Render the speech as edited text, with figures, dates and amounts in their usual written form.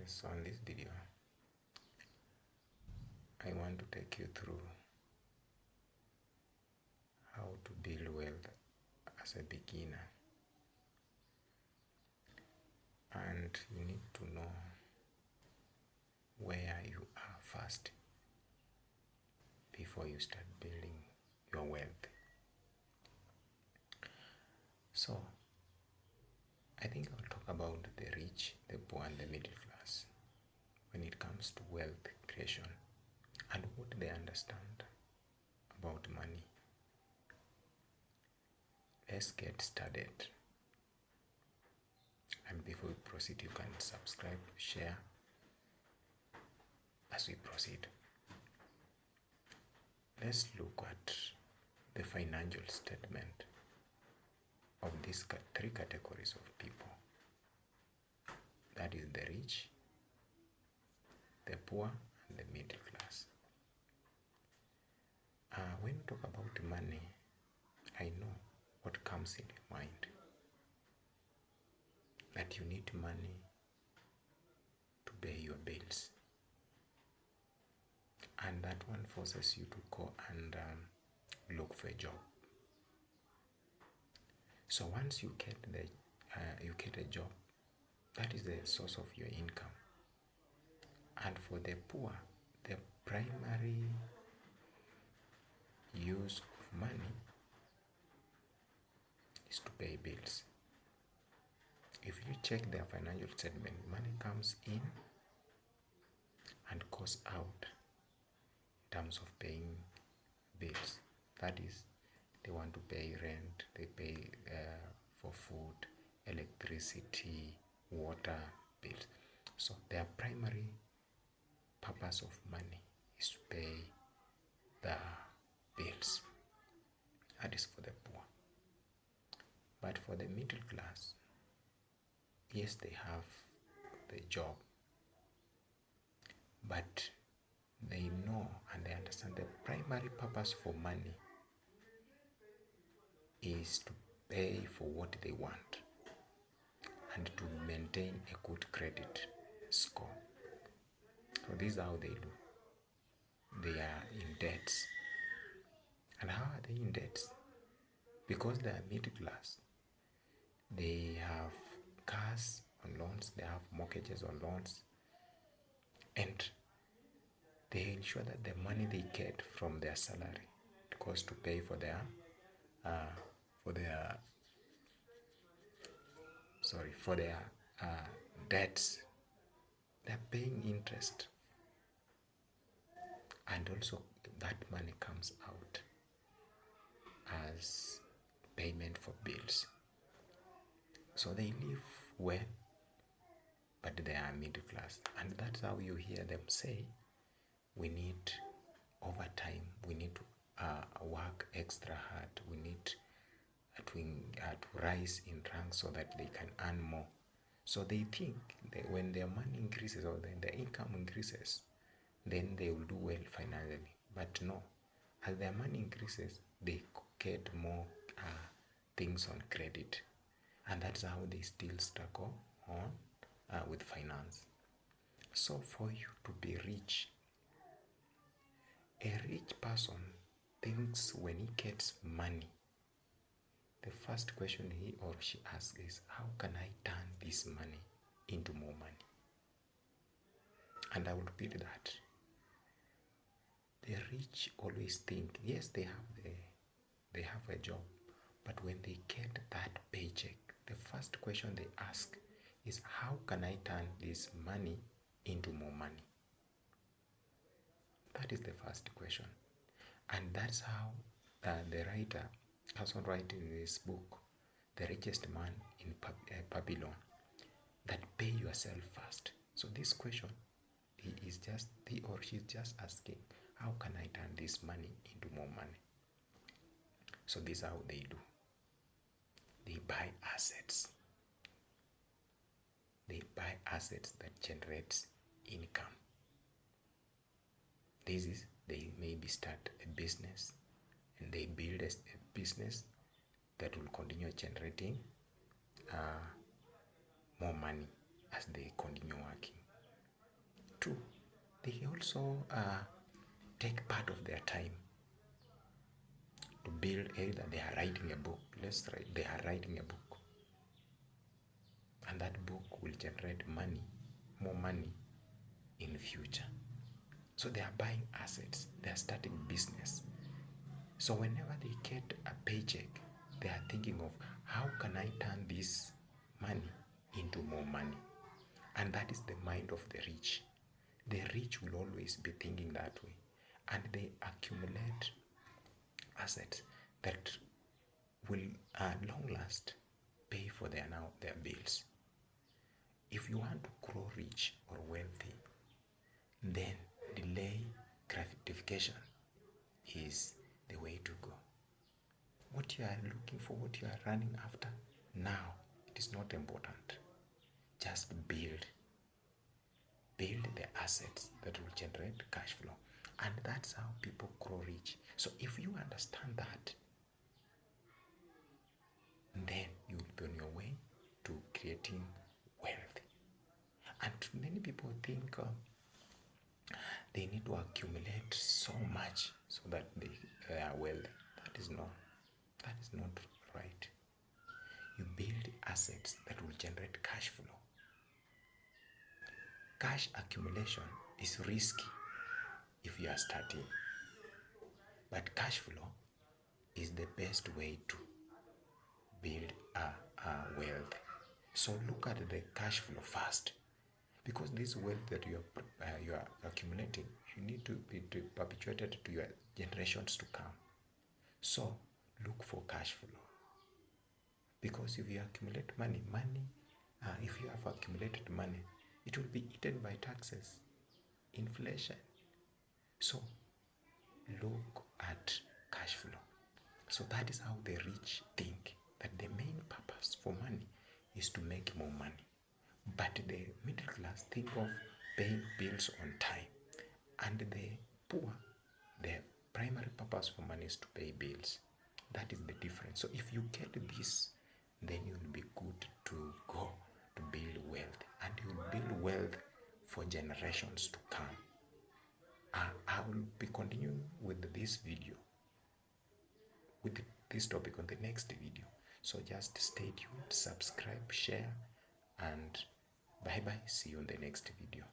So on this video, I want to take you through how to build wealth as a beginner. And you need to know where you are first before you start building your wealth. So, I think I'll talk about the rich, the poor, and the middle class when it comes to wealth creation and what they understand about money. Let's get started. And before we proceed, you can subscribe, share as we proceed. Let's look at the financial statement of these three categories of people. That is the rich, the poor, and the middle class. When we talk about money, I know what comes in your mind. That you need money to pay your bills. And that one forces you to go and look for a job. So once you get a job, that is the source of your income. And for the poor, the primary use of money is to pay bills. If you check their financial statement, money comes in and goes out in terms of paying bills. That is, they want to pay rent, they pay for food, electricity, water bills. So their primary purpose of money is to pay the bills. That is for the poor. But for the middle class, yes, they have the job, but they know and they understand the primary purpose for money is to pay for what they want and to maintain a good credit score. So this is how they do. They are in debts. And how are they in debts? Because they are middle class. They have cars on loans, they have mortgages on loans, and they ensure that the money they get from their salary goes to pay for their debts. They're paying interest, and also that money comes out as payment for bills. So they live well, but they are middle class. And that's how you hear them say, we need overtime, we need to work extra hard, we need to rise in rank so that they can earn more. So they think that when their money increases or then their income increases, then they will do well financially. But no, as their money increases, they get more things on credit. And that's how they still struggle on with finance. So for you to be rich, a rich person thinks when he gets money, the first question he or she asks is, how can I turn this money into more money? And I will repeat that. The rich always think, yes, they have a job, but when they get that paycheck, the first question they ask is, how can I turn this money into more money? That is the first question. And that's how the writer, person writing this book, The Richest Man in Babylon, that pay yourself first. So this question, he or she is just asking, how can I turn this money into more money? So this is how they do. They buy assets. They buy assets that generates income. This is, they maybe start a business and they build a business that will continue generating more money as they continue working. two, they also take part of their time to build. Either they are writing a book, they are writing a book, and that book will generate money, more money in future. So they are buying assets, they are starting business. So whenever they get a paycheck, they are thinking of how can I turn this money into more money. And that is the mind of the rich. The rich will always be thinking that way, and they accumulate assets that will at long last pay for their bills. If you want to grow rich or wealthy, then delay gratification is the way to go. What you are looking for, what you are running after now, it is not important. Just build the assets that will generate cash flow, and that's how people grow rich. So if you understand that, then you will be on your way to creating wealth. And many people think they need to accumulate so much so that they are wealthy. That is not right. You build assets that will generate cash flow. Cash accumulation is risky if you are starting, but cash flow is the best way to build a wealth. So look at the cash flow first, because this wealth that you are accumulating, you need to be perpetuated to your generations to come. So look for cash flow, because if you accumulate money, if you have accumulated money, it will be eaten by taxes, inflation. So look at cash flow. So that is how the rich think, that the main purpose for money is to make more money. But the middle class think of paying bills on time. And the poor, their primary purpose for money is to pay bills. That is the difference. So if you get this, then you will be good to go to build wealth. And you will build wealth for generations to come. I will be continuing with this video, with this topic on the next video. So just stay tuned, subscribe, share, and bye bye. See you on the next video.